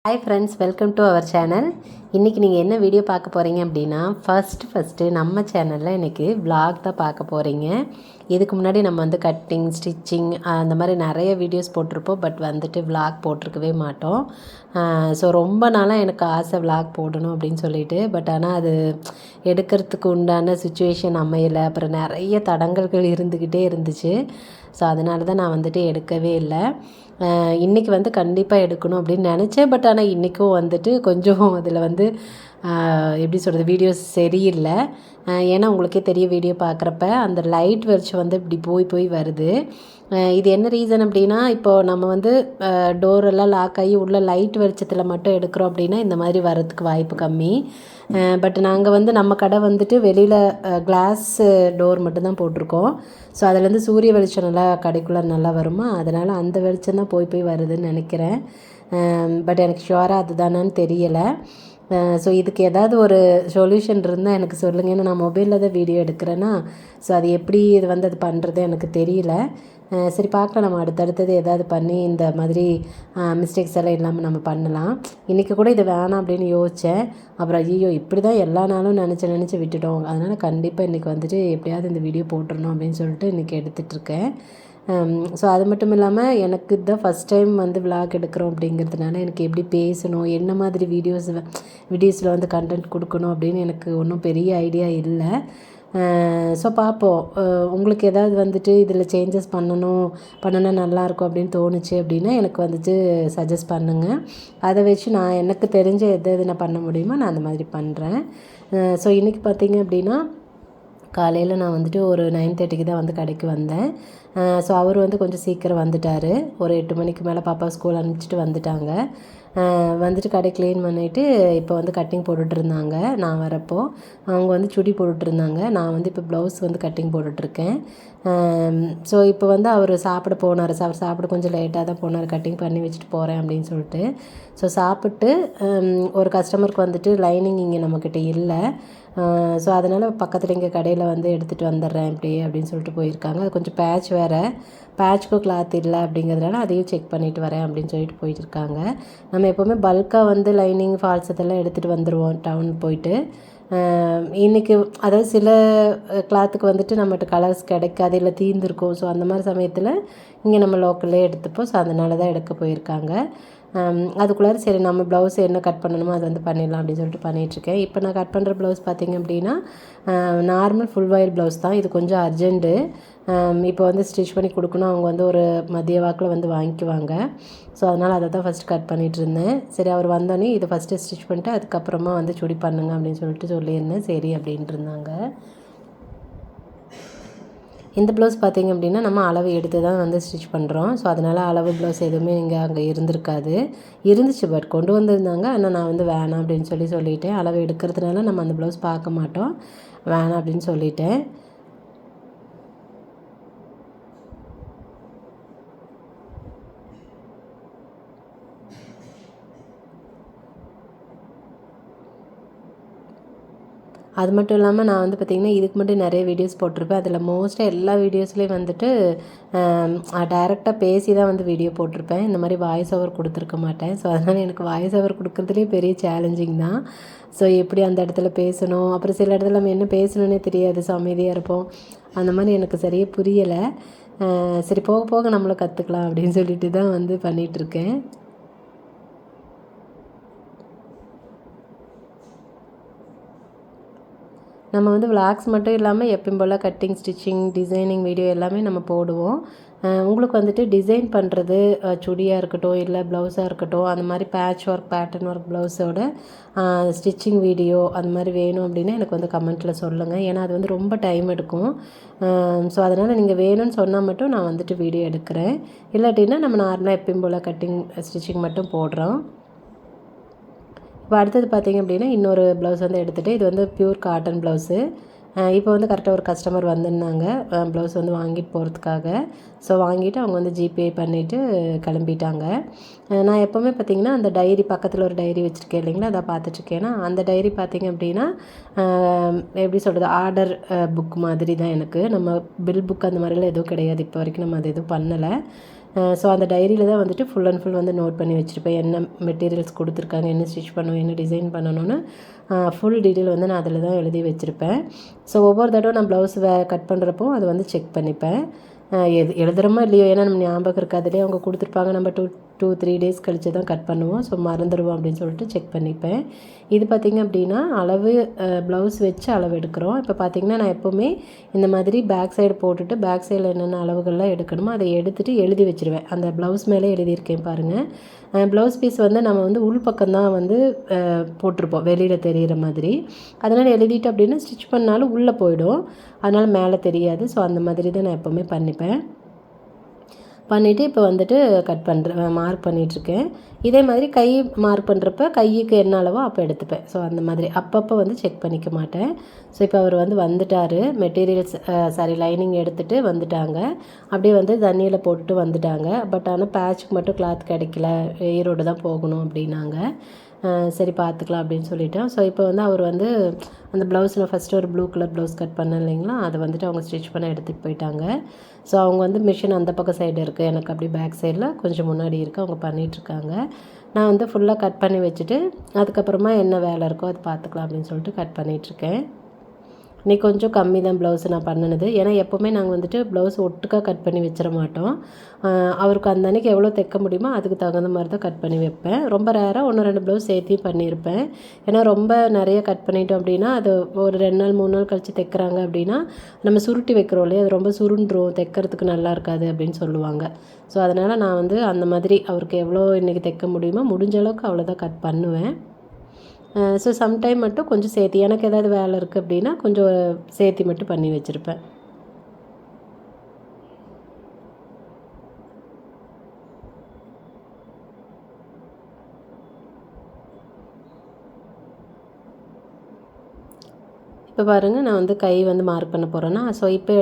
Hi friends, welcome to our channel. இன்றைக்கி நீங்கள் என்ன வீடியோ பார்க்க போகிறீங்க அப்படின்னா, ஃபஸ்ட்டு நம்ம சேனலில் இன்றைக்கி vlog தான் பார்க்க போகிறீங்க. இதுக்கு முன்னாடி நம்ம வந்து கட்டிங், ஸ்டிச்சிங் அந்த மாதிரி நிறைய வீடியோஸ் போட்டிருப்போம். பட் வந்துட்டு vlog போட்டிருக்கவே மாட்டோம். ஸோ ரொம்ப நாளாக எனக்கு ஆசை vlog போடணும் அப்படின்னு சொல்லிட்டு. பட் ஆனால் அது எடுக்கிறதுக்கு உண்டான சுச்சுவேஷன் அமையலை. அப்புறம் நிறைய தடங்கல்கள் இருந்துக்கிட்டே இருந்துச்சு. ஸோ அதனால தான் நான் வந்துட்டு எடுக்கவே இல்லை. இன்றைக்கி வந்து கண்டிப்பாக எடுக்கணும் அப்படின்னு நினச்சேன். பட் ஆனால் இன்றைக்கும் வந்துட்டு கொஞ்சம் அதில் வந்து எப்படி சொல்கிறது, வீடியோஸ் சரியில்லை. ஏன்னா உங்களுக்கே தெரிய வீடியோ பார்க்குறப்ப அந்த லைட் வெளிச்சம் வந்து இப்படி போய் வருது. இது என்ன ரீசன் அப்படின்னா, இப்போது நம்ம வந்து டோரெல்லாம் லாக் ஆகி உள்ள லைட் வெளிச்சத்தில் மட்டும் எடுக்கிறோம் அப்படின்னா இந்த மாதிரி வரதுக்கு வாய்ப்பு கம்மி. பட் நாங்கள் வந்து நம்ம கடை வந்துட்டு வெளியில் கிளாஸ் டோர் மட்டும்தான் போட்டிருக்கோம். ஸோ அதுலேருந்து சூரிய வெளிச்சம் நல்லா கடைக்குள்ளே நல்லா வருமா, அதனால் அந்த வெளிச்சம் தான் போய் வருதுன்னு நினைக்கிறேன். பட் எனக்கு ஷுவராக அதுதானான்னு தெரியலை. ஸோ இதுக்கு ஏதாவது ஒரு சொல்யூஷன் இருந்தால் எனக்கு சொல்லுங்கள். ஏன்னா நான் மொபைலில் தான் வீடியோ எடுக்கிறேன்னா, ஸோ அது எப்படி இது வந்து அது பண்ணுறது எனக்கு தெரியல. சரி பார்க்கலாம், நம்ம அடுத்தடுத்தது ஏதாவது பண்ணி இந்த மாதிரி மிஸ்டேக்ஸ் எல்லாம் இல்லாமல் நம்ம பண்ணலாம். இன்றைக்கி கூட இது வேணாம் அப்படின்னு யோசித்தேன். அப்புறம் ஐயோ இப்படி தான் எல்லா நாளும் நினச்சி விட்டுட்டோம். அதனால் கண்டிப்பாக இன்றைக்கி வந்துட்டு எப்படியாவது இந்த வீடியோ போட்டுடணும் அப்படின்னு சொல்லிட்டு இன்றைக்கி எடுத்துகிட்ருக்கேன். ஸோ அது மட்டும் இல்லாமல் எனக்கு இதுதான் ஃபஸ்ட் டைம் வந்து vlog எடுக்கிறோம் அப்படிங்கிறதுனால எனக்கு எப்படி பேசணும், என்ன மாதிரி வீடியோஸில் வந்து கண்டென்ட் கொடுக்கணும் அப்படின்னு எனக்கு ஒன்றும் பெரிய ஐடியா இல்லை. ஸோ பார்ப்போம். உங்களுக்கு ஏதாவது வந்துட்டு இதில் சேஞ்சஸ் பண்ணனா நல்லாயிருக்கும் அப்படின்னு தோணுச்சு அப்படின்னா எனக்கு வந்துட்டு சஜஸ்ட் பண்ணுங்கள். அதை வச்சு நான் எனக்கு தெரிஞ்ச எது நான் பண்ண முடியுமோ நான் அந்த மாதிரி பண்ணுறேன். ஸோ இன்றைக்கி பார்த்திங்க அப்படின்னா, காலையில் நான் வந்துட்டு ஒரு 9:30க்கு தான் வந்து கடைக்கு வந்தேன். ஸோ அவர் வந்து கொஞ்சம் சீக்கிரம் வந்துட்டார். ஒரு 8 மணிக்கு மேலே பாப்பா ஸ்கூல் அனுப்பிச்சிட்டு வந்துட்டாங்க. வந்துட்டு கடை க்ளீன் பண்ணிவிட்டு இப்போ வந்து கட்டிங் போட்டுட்ருந்தாங்க. நான் வரப்போ அவங்க வந்து சுடி போட்டுட்ருந்தாங்க. நான் வந்து இப்போ ப்ளவுஸ் வந்து கட்டிங் போட்டுட்ருக்கேன். ஸோ இப்போ வந்து அவர் சாப்பிட போனார். அவர் சாப்பிட கொஞ்சம் லேட்டாக தான் போனார், கட்டிங் பண்ணி வச்சுட்டு போகிறேன் அப்படின்னு சொல்லிட்டு. ஸோ சாப்பிட்டு ஒரு கஸ்டமருக்கு வந்துட்டு லைனிங் இங்கே நம்மக்கிட்ட இல்லை. ஸோ அதனால் பக்கத்தில் இங்கே கடையில் வந்து எடுத்துகிட்டு வந்துடுறேன் இப்படியே அப்படின்னு சொல்லிட்டு போயிருக்காங்க. அது கொஞ்சம் பேட்ச்க்கும் கிளாத் இல்லை அப்படிங்கிறதுனால அதையும் செக் பண்ணிவிட்டு வரேன் அப்படின்னு சொல்லிட்டு போயிட்டுருக்காங்க. நம்ம எப்போவுமே பல்காக வந்து லைனிங், ஃபால்ஸ் இதெல்லாம் எடுத்துகிட்டு வந்துடுவோம் டவுன் போயிட்டு. இன்றைக்கி அதாவது சில கிளாத்துக்கு வந்துட்டு நம்மகிட்ட கலர்ஸ் கிடைக்காது, இல்லை தீர்ந்துருக்கும். ஸோ அந்த மாதிரி சமயத்தில் இங்கே நம்ம லோக்கல்லே எடுத்துப்போம். ஸோ அதனால தான் எடுக்க போயிருக்காங்க. அதுக்குள்ளார சரி நம்ம ப்ளவுஸ் என்ன கட் பண்ணணுமோ அதை வந்து பண்ணிடலாம் அப்படின்னு சொல்லிட்டு பண்ணிகிட்ருக்கேன். இப்போ நான் கட் பண்ணுற ப்ளவுஸ் பார்த்திங்க அப்படின்னா நார்மல் ஃபுல் வாயில் ப்ளவுஸ் தான். இது கொஞ்சம் அர்ஜென்ட்டு. இப்போ வந்து ஸ்டிச் பண்ணி கொடுக்கணும். அவங்க வந்து ஒரு மதிய வாக்கில் வந்து வாங்கிக்குவாங்க. ஸோ அதனால் அதை தான் ஃபஸ்ட்டு கட் பண்ணிகிட்ருந்தேன். சரி அவர் வந்தோடனே இதை ஃபஸ்ட்டு ஸ்டிச் பண்ணிட்டு அதுக்கப்புறமா வந்து சுடி பண்ணுங்க அப்படின்னு சொல்லிட்டு சொல்லியிருந்தேன். சரி அப்படின்ட்டு இருந்தாங்க. இந்த ப்ளவுஸ் பார்த்திங்க அப்படின்னா நம்ம அளவு எடுத்து தான் வந்து ஸ்டிச் பண்ணுறோம். ஸோ அதனால் அளவு ப்ளவுஸ் எதுவுமே அங்கே இருந்துச்சு. பட் கொண்டு வந்திருந்தாங்க. ஆனால் நான் வந்து வேணாம் அப்படின்னு சொல்லிட்டேன். அளவு எடுக்கிறதுனால நம்ம அந்த ப்ளவுஸ் பார்க்க மாட்டோம், வேணாம் அப்படின்னு சொல்லிட்டேன். அது மட்டும் இல்லாமல் நான் வந்து பார்த்திங்கன்னா இதுக்கு மட்டும் நிறைய வீடியோஸ் போட்டிருப்பேன். அதில் மோஸ்ட்டாக எல்லா வீடியோஸ்லேயும் வந்துட்டு டைரெக்டாக பேசி தான் வந்து வீடியோ போட்டிருப்பேன். இந்த மாதிரி வாய்ஸ் ஓவர் கொடுத்துருக்க மாட்டேன். ஸோ அதனால் எனக்கு வாய்ஸ் ஓவர் கொடுக்குறதுலேயே பெரிய சேலஞ்சிங் தான். ஸோ எப்படி அந்த இடத்துல பேசணும், அப்புறம் சில இடத்துல நம்ம என்ன பேசணுன்னே தெரியாது, ஸோ அமைதியாக இருப்போம். அந்த மாதிரி எனக்கு சரியாக புரியலை. சரி போக போக நம்மளும் கற்றுக்கலாம் அப்படின்னு சொல்லிட்டு தான் வந்து பண்ணிகிட்ருக்கேன். நம்ம வந்து விளாக்ஸ் மட்டும் இல்லாமல் எப்பயும் போல் கட்டிங், ஸ்டிச்சிங், டிசைனிங் வீடியோ எல்லாமே நம்ம போடுவோம். உங்களுக்கு வந்துட்டு டிசைன் பண்ணுறது, சுடியாக இருக்கட்டும், இல்லை ப்ளவுஸாக இருக்கட்டும், அந்த மாதிரி பேட்ச் ஒர்க், பேட்டர்ன் ஒர்க் ப்ளவுஸோட ஸ்டிச்சிங் வீடியோ அந்த மாதிரி வேணும் அப்படின்னா எனக்கு வந்து கமெண்ட்டில் சொல்லுங்கள். ஏன்னா அது வந்து ரொம்ப டைம் எடுக்கும். ஸோ அதனால் நீங்கள் வேணும்னு சொன்னால் மட்டும் நான் வந்துட்டு வீடியோ எடுக்கிறேன். இல்லாட்டின்னா நம்ம நார்மலாக எப்பயும் போல் கட்டிங், ஸ்டிச்சிங் மட்டும் போடுறோம். இப்போ அடுத்தது பார்த்திங்க அப்படின்னா இன்னொரு ப்ளவுஸ் வந்து எடுத்துகிட்டு, இது வந்து ப்யூர் காட்டன் ப்ளவுஸு. இப்போ வந்து கரெக்டாக ஒரு கஸ்டமர் வந்திருந்தாங்க ப்ளவுஸ் வந்து வாங்கிட்டு போகிறதுக்காக. ஸோ வாங்கிட்டு அவங்க வந்து ஜிபே பண்ணிவிட்டு கிளம்பிட்டாங்க. நான் எப்போவுமே பார்த்திங்கன்னா அந்த டைரி பக்கத்தில் ஒரு டைரி வச்சுருக்கேன் இல்லைங்களா, அதை பார்த்துட்ருக்கேன்னா அந்த டைரி பார்த்திங்க அப்படின்னா எப்படி சொல்கிறது, ஆர்டர் புக் மாதிரி தான் எனக்கு. நம்ம பில் புக் அந்த மாதிரிலாம் எதுவும் கிடையாது. இப்போ வரைக்கும் நம்ம அது எதுவும் பண்ணலை. ஸோ அந்த டைரியில் தான் வந்துட்டு ஃபுல் அண்ட் ஃபுல் வந்து நோட் பண்ணி வச்சுருப்பேன். என்ன மெட்டீரியல்ஸ் கொடுத்துருக்காங்க, என்ன ஸ்டிச் பண்ணணும், என்ன டிசைன் பண்ணணும்னு ஃபுல் டீட்டெயில் வந்து நான் அதில் தான் எழுதி வச்சுருப்பேன். ஸோ ஒவ்வொரு தடவை நான் ப்ளவுஸ் கட் பண்ணுறப்போ அதை வந்து செக் பண்ணிப்பேன். எழுதுகிறோமோ இல்லையோ, ஏன்னா நம்ம ஞாபகம் இருக்காதுலேயே அவங்க கொடுத்துருப்பாங்க, நம்ம 2-3 டேஸ் கழித்து தான் கட் பண்ணுவோம். ஸோ மறந்துடுவோம் அப்படின்னு சொல்லிட்டு செக் பண்ணிப்பேன். இது பார்த்திங்க அப்படின்னா அளவு ப்ளவுஸ் வச்சு அளவு எடுக்கிறோம். இப்போ பார்த்திங்கன்னா நான் எப்போவுமே இந்த மாதிரி பேக் சைடு போட்டுட்டு பேக் சைடில் என்னென்ன அளவுகள்லாம் எடுக்கணுமோ அதை எடுத்துகிட்டு எழுதி வச்சுருவேன். அந்த ப்ளவுஸ் மேலே எழுதியிருக்கேன் பாருங்கள். ப்ளவுஸ் பீஸ் வந்து நம்ம வந்து உள் பக்கம்தான் வந்து போட்டிருப்போம், வெளியில் தெரிகிற மாதிரி. அதனால் எழுதிட்டு அப்படின்னா ஸ்டிச் பண்ணாலும் உள்ளே போயிடும், அதனால் மேலே தெரியாது. ஸோ அந்த மாதிரி தான் நான் எப்போவுமே பண்ணிப்பேன். பண்ணிவிட்டு இப்போ வந்துட்டு மார்க் பண்ணிகிட்ருக்கேன். இதே மாதிரி கை மார்க் பண்ணுறப்ப கைக்கு என்ன அளவோ அப்போ எடுத்துப்பேன். ஸோ அந்த மாதிரி அப்பப்போ வந்து செக் பண்ணிக்க மாட்டேன். ஸோ இப்போ அவர் வந்து வந்துட்டார், மெட்டீரியல்ஸ் லைனிங் எடுத்துகிட்டு வந்துட்டாங்க. அப்படியே வந்து தண்ணியில் போட்டுட்டு வந்துட்டாங்க. பட் ஆனால் பேட்சுக்கு மட்டும் கிளாத் கிடைக்கல, ஈரோடு தான் போகணும் அப்படின்னாங்க. சரி பார்த்துக்கலாம் அப்படின்னு சொல்லிட்டேன். ஸோ இப்போ வந்து அவர் வந்து அந்த ப்ளவுஸில் ஃபஸ்ட்டு ஒரு ப்ளூ கலர் ப்ளவுஸ் கட் பண்ணேன் இல்லைங்களா, அதை வந்துட்டு அவங்க ஸ்டிச் பண்ண எடுத்துகிட்டு போயிட்டாங்க. ஸோ அவங்க வந்து மிஷின் அந்த பக்கம் சைடு இருக்குது, எனக்கு அப்படி பேக் சைடில் கொஞ்சம் முன்னாடி இருக்குது, அவங்க பண்ணிகிட்ருக்காங்க. நான் வந்து ஃபுல்லாக கட் பண்ணி வச்சுட்டு அதுக்கப்புறமா என்ன வேலை இருக்கோ அது பார்த்துக்கலாம் அப்படின்னு சொல்லிட்டு கட் பண்ணிகிட்ருக்கேன். இன்றைக்கி கொஞ்சம் கம்மி தான் ப்ளவுஸு நான் பண்ணினது. ஏன்னா எப்போவுமே நாங்கள் வந்துட்டு ப்ளவுஸ் ஒட்டுக்காக கட் பண்ணி வச்சிட மாட்டோம். அவருக்கு அந்த அன்றைக்கி எவ்வளோ தைக்க முடியுமோ அதுக்கு தகுந்த மாதிரி தான் கட் பண்ணி வைப்பேன். ரொம்ப ரேராக 1-2 ப்ளவுஸ் சேர்த்தி பண்ணியிருப்பேன். ஏன்னா ரொம்ப நிறைய கட் பண்ணிட்டோம் அப்படின்னா அது ஒரு 2 நாள் 3 நாள் கழித்து தைக்கிறாங்க அப்படின்னா நம்ம சுருட்டி வைக்கிறோம் இல்லையா, அது ரொம்ப சுருண்டுரும், தைக்கிறதுக்கு நல்லா இருக்காது அப்படின்னு சொல்லுவாங்க. ஸோ அதனால் நான் வந்து அந்த மாதிரி அவருக்கு எவ்வளோ இன்றைக்கி தைக்க முடியுமோ முடிஞ்ச அளவுக்கு அவ்வளோதான் கட் பண்ணுவேன். ஸோ சம்டைம் மட்டும் கொஞ்சம் சேர்த்தி எனக்கு ஏதாவது வேலை இருக்குது அப்படின்னா கொஞ்சம் சேர்த்தி மட்டும் பண்ணி வச்சுருப்பேன். இப்போ பாருங்கள், நான் வந்து கை வந்து மார்க் பண்ண போகிறேன்னா, ஸோ இப்போ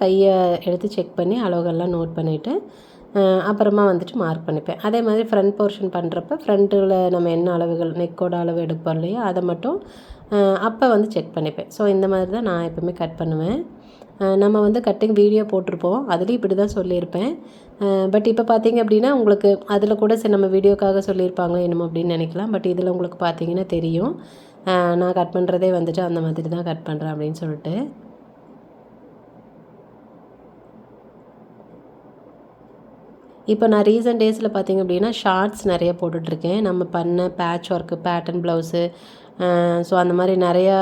கையை எடுத்து செக் பண்ணி அளவுகள்லாம் நோட் பண்ணிவிட்டு அப்புறமா வந்துட்டு மார்க் பண்ணிப்பேன். அதே மாதிரி ஃப்ரண்ட் போர்ஷன் பண்ணுறப்ப ஃப்ரண்ட்டில் நம்ம என்ன அளவுகள் நெக்கோட அளவு எடுப்போம் இல்லையா, அதை மட்டும் அப்போ வந்து செக் பண்ணிப்பேன். ஸோ இந்த மாதிரி தான் நான் எப்போவுமே கட் பண்ணுவேன். நம்ம வந்து கட்டிங் வீடியோ போட்டிருப்போம், அதுலேயும் இப்படி தான் சொல்லியிருப்பேன். பட் இப்போ பார்த்தீங்க அப்படின்னா உங்களுக்கு அதில் கூட சரி நம்ம வீடியோக்காக சொல்லியிருப்பாங்களோ என்னமோ அப்படின்னு நினைக்கலாம். பட் இதில் உங்களுக்கு பார்த்தீங்கன்னா தெரியும் நான் கட் பண்ணுறதே வந்துட்டு அந்த மாதிரி தான் கட் பண்ணுறேன் அப்படின்னு சொல்லிட்டு. இப்போ நான் ரீசன்ட் டேஸில் பார்த்திங்க அப்படின்னா ஷார்ட்ஸ் நிறைய போட்டுட்ருக்கேன். நம்ம பண்ண patch work, pattern blouse, so அந்த மாதிரி நிறையா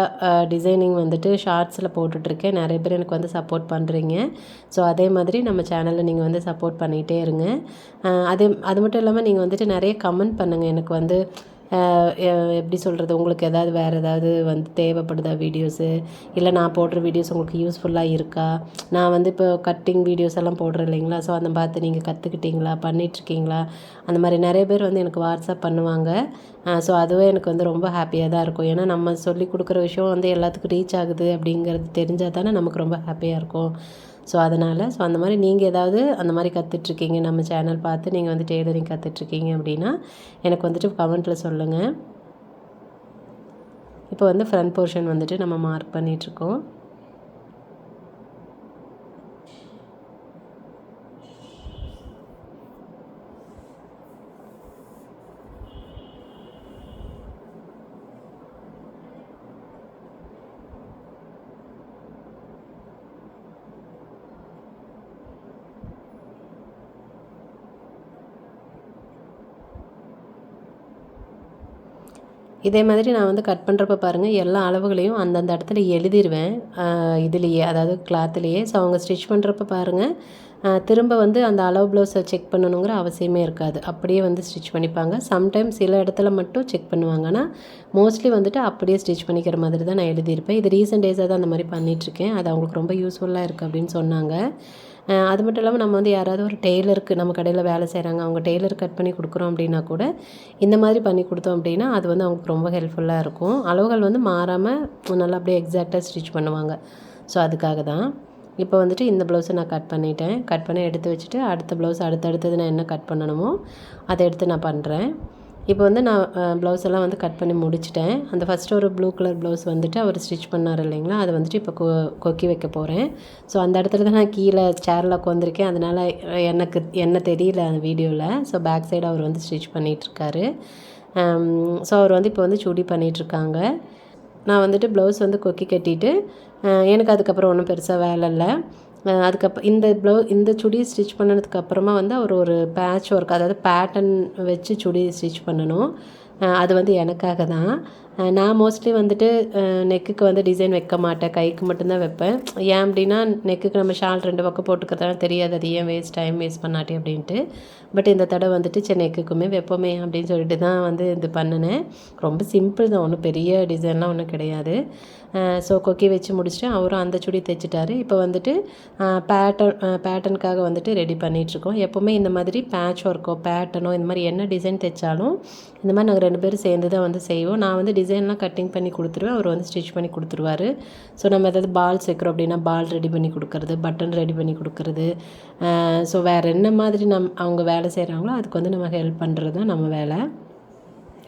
டிசைனிங் வந்துட்டு ஷார்ட்ஸில் போட்டுட்ருக்கேன். நிறைய பேர் எனக்கு வந்து சப்போர்ட் பண்ணுறீங்க. ஸோ அதே மாதிரி நம்ம சேனலில் நீங்கள் வந்து சப்போர்ட் பண்ணிகிட்டே இருங்க. அது மட்டும் இல்லாமல் நீங்கள் வந்துட்டு நிறைய கமெண்ட் பண்ணுங்கள். எனக்கு வந்து எப்படி சொல்கிறது, உங்களுக்கு ஏதாவது வேறு ஏதாவது வந்து தேவைப்படுதா வீடியோஸு, இல்லை நான் போடுற வீடியோஸ் உங்களுக்கு யூஸ்ஃபுல்லாக இருக்கா, நான் வந்து இப்போ கட்டிங் வீடியோஸ் எல்லாம் போடுறேன் இல்லைங்களா, ஸோ அதை பார்த்து நீங்கள் கற்றுக்கிட்டீங்களா, பண்ணிகிட்ருக்கீங்களா, அந்த மாதிரி நிறைய பேர் வந்து எனக்கு வாட்ஸ்அப் பண்ணுவாங்க. ஸோ அதுவே எனக்கு வந்து ரொம்ப ஹாப்பியாக தான் இருக்கும். ஏன்னா நம்ம சொல்லி கொடுக்குற விஷயம் வந்து எல்லாத்துக்கும் ரீச் ஆகுது அப்படிங்கிறது தெரிஞ்சால் தானே நமக்கு ரொம்ப ஹாப்பியாக இருக்கும். ஸோ அதனால் அந்த மாதிரி நீங்கள் ஏதாவது அந்த மாதிரி கற்றுட்ருக்கீங்க, நம்ம சேனல் பார்த்து நீங்கள் வந்து டெய்லரிங் கற்றுட்ருக்கீங்க அப்படின்னா எனக்கு வந்துட்டு கமெண்ட்டில் சொல்லுங்கள். இப்போ வந்து ஃப்ரண்ட் போர்ஷன் வந்துட்டு நம்ம மார்க் பண்ணிகிட்ருக்கோம். இதே மாதிரி நான் வந்து கட் பண்ணுறப்ப பாருங்கள், எல்லா அளவுகளையும் அந்தந்த இடத்துல எழுதிடுவேன் இதுலேயே, அதாவது கிளாத்துலேயே. ஸோ அவங்க ஸ்டிச் பண்ணுறப்ப பாருங்கள், திரும்ப வந்து அந்த அளவு ப்ளவுஸை செக் பண்ணணுங்கிற அவசியமே இருக்காது. அப்படியே வந்து ஸ்டிச் பண்ணிப்பாங்க. சம்டைம்ஸ் சில இடத்துல மட்டும் செக் பண்ணுவாங்க. ஆனால் மோஸ்ட்லி வந்துட்டு அப்படியே ஸ்டிச் பண்ணிக்கிற மாதிரி தான் நான் எழுதியிருப்பேன். இது ரீசெண்ட் டேஸாக தான் அந்த மாதிரி பண்ணிகிட்ருக்கேன். அது அவங்களுக்கு ரொம்ப யூஸ்ஃபுல்லாக இருக்குது அப்படின்னு சொன்னாங்க. அது மட்டும் இல்லாமல் நம்ம வந்து யாராவது ஒரு டெய்லருக்கு நம்ம கடையில் வேலை செய்கிறாங்க, அவங்க டெய்லர் கட் பண்ணி கொடுக்குறோம் அப்படின்னா கூட இந்த மாதிரி பண்ணி கொடுத்தோம் அப்படின்னா அது வந்து அவங்களுக்கு ரொம்ப ஹெல்ப்ஃபுல்லாக இருக்கும். அளவுகள் வந்து மாறாமல் நல்லா அப்படியே எக்ஸாக்டாக ஸ்டிச் பண்ணுவாங்க. ஸோ அதுக்காக தான். இப்போ வந்துட்டு இந்த ப்ளவுஸை நான் கட் பண்ணிட்டேன். கட் பண்ணி எடுத்து வச்சுட்டு அடுத்த ப்ளவுஸ் அடுத்தடுத்தது நான் என்ன கட் பண்ணணுமோ அதை எடுத்து நான் பண்ணுறேன். இப்போ வந்து நான் ப்ளவுஸ் எல்லாம் வந்து கட் பண்ணி முடிச்சிட்டேன். அந்த ஃபஸ்ட்டு ஒரு ப்ளூ கலர் ப்ளவுஸ் வந்துட்டு அவர் ஸ்டிச் பண்ணார் இல்லைங்களா, அதை வந்துட்டு இப்போ கொக்கி வைக்க போகிறேன். ஸோ அந்த இடத்துல தான் நான் கீழே சேரில் உட்காந்துருக்கேன். அதனால் என்ன தெரியல அந்த வீடியோவில். ஸோ பேக் சைடு அவர் வந்து ஸ்டிச் பண்ணிகிட்ருக்காரு. ஸோ அவர் வந்து இப்போ வந்து சுடி பண்ணிகிட்ருக்காங்க. நான் வந்துட்டு ப்ளவுஸ் வந்து கொக்கி கட்டிட்டு எனக்கு அதுக்கப்புறம் ஒன்றும் பெருசாக வேலை இல்லை. இந்த சுடி ஸ்டிச் பண்ணதுக்கப்புறமா வந்து அவர் ஒரு பேட்ச் ஒர்க், அதாவது பேட்டர்ன் வச்சு சுடி ஸ்டிச் பண்ணணும். அது வந்து எனக்காக தான். நான் மோஸ்ட்லி வந்துட்டு நெக்குக்கு வந்து டிசைன் வைக்க மாட்டேன், கைக்கு மட்டும்தான் வைப்பேன். ஏன் அப்படின்னா நெக்குக்கு நம்ம ஷால் 2 பக்கம் போட்டுக்கிறதால தெரியாது, அது ஏன் டைம் வேஸ்ட் பண்ணாட்டி அப்படின்ட்டு. பட் இந்த தடவை வந்துட்டு சரி நெக்குக்குமே வைப்போமே அப்படின்னு சொல்லிட்டு தான் வந்து இது பண்ணினேன். ரொம்ப சிம்பிள் தான், ஒன்றும் பெரிய டிசைன்லாம் ஒன்றும் கிடையாது. ஸோ கொக்கி வச்சு முடிச்சுட்டு அவரும் அந்த சுடி தைச்சிட்டாரு. இப்போ வந்துட்டு பேட்டர்னுக்காக வந்துட்டு ரெடி பண்ணிகிட்ருக்கோம். எப்போவுமே இந்த மாதிரி பேட்ச் ஒர்க்கோ பேட்டர்னோ இந்த மாதிரி என்ன டிசைன் தைச்சாலும் இந்த மாதிரி நாங்கள் 2 பேரும் சேர்ந்து தான் வந்து செய்வோம். நான் வந்து டிசைன்லாம் கட்டிங் பண்ணி கொடுத்துருவேன், அவர் வந்து ஸ்டிச் பண்ணி கொடுத்துருவாரு. ஸோ நம்ம ஏதாவது பால்ஸ் வைக்கிறோம் அப்படின்னா பால் ரெடி பண்ணி கொடுக்குறது, பட்டன் ரெடி பண்ணி கொடுக்குறது. ஸோ வேறு என்ன மாதிரி அவங்க வேலை செய்கிறாங்களோ அதுக்கு வந்து நம்ம ஹெல்ப் பண்ணுறது தான் நம்ம வேலை.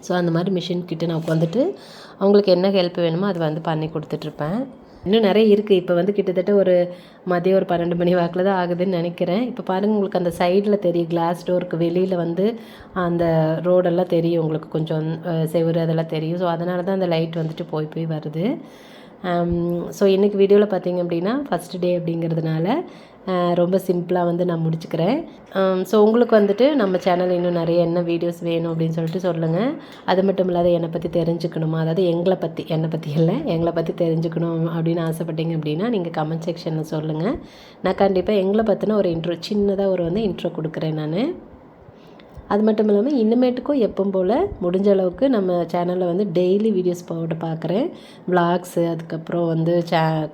ஸோ அந்த மாதிரி மிஷின்கிட்ட நான் உட்காந்துட்டு அவங்களுக்கு என்ன ஹெல்ப் வேணுமோ அது வந்து பண்ணி கொடுத்துட்ருப்பேன். இன்னும் நிறைய இருக்குது. இப்போ வந்து கிட்டத்தட்ட ஒரு மதியம் ஒரு 12 மணி வாக்கில் தான் ஆகுதுன்னு நினைக்கிறேன். இப்போ பாருங்கள், உங்களுக்கு அந்த சைடில் தெரியும், கிளாஸ் டோருக்கு வெளியில் வந்து அந்த ரோடெல்லாம் தெரியும் உங்களுக்கு, கொஞ்சம் செவுரு அதெல்லாம் தெரியும். ஸோ அதனால தான் அந்த லைட் வந்துட்டு போய் வருது. ஸோ இன்றைக்கி வீடியோவில் பார்த்திங்க அப்படின்னா ஃபஸ்ட்டு டே அப்படிங்கிறதுனால ரொம்ப சிம்பிளாக வந்து நான் முடிச்சுக்கிறேன். ஸோ உங்களுக்கு வந்துட்டு நம்ம சேனல் இன்னும் நிறைய என்ன வீடியோஸ் வேணும் அப்படின்னு சொல்லிட்டு சொல்லுங்கள். அது மட்டும் இல்லாத என்னை பற்றி தெரிஞ்சுக்கணுமா, அதாவது என்னை பற்றி இல்லை, எங்களை பற்றி தெரிஞ்சுக்கணும் அப்படின்னு ஆசைப்பட்டீங்க அப்படின்னா நீங்கள் கமெண்ட் செக்ஷனில் சொல்லுங்கள். நான் கண்டிப்பாக எங்களை பற்றின ஒரு சின்னதாக வந்து இன்ட்ரோ கொடுக்குறேன் நான். அது மட்டும் இல்லாமல் இனிமேட்டுக்கும் எப்பவும் போல் முடிஞ்ச அளவுக்கு நம்ம சேனலில் வந்து டெய்லி வீடியோஸ் போட்டு பார்க்குறேன். விளாக்ஸு, அதுக்கப்புறம் வந்து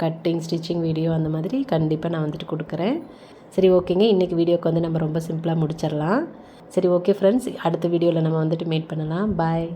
கட்டிங் ஸ்டிச்சிங் வீடியோ அந்த மாதிரி கண்டிப்பாக நான் வந்துட்டு கொடுக்குறேன். சரி ஓகேங்க, இன்றைக்கி வீடியோக்கு வந்து நம்ம ரொம்ப சிம்பிளாக முடிச்சிடலாம். சரி ஓகே ஃப்ரெண்ட்ஸ், அடுத்த வீடியோவில் நம்ம வந்துட்டு மீட் பண்ணலாம். பாய்.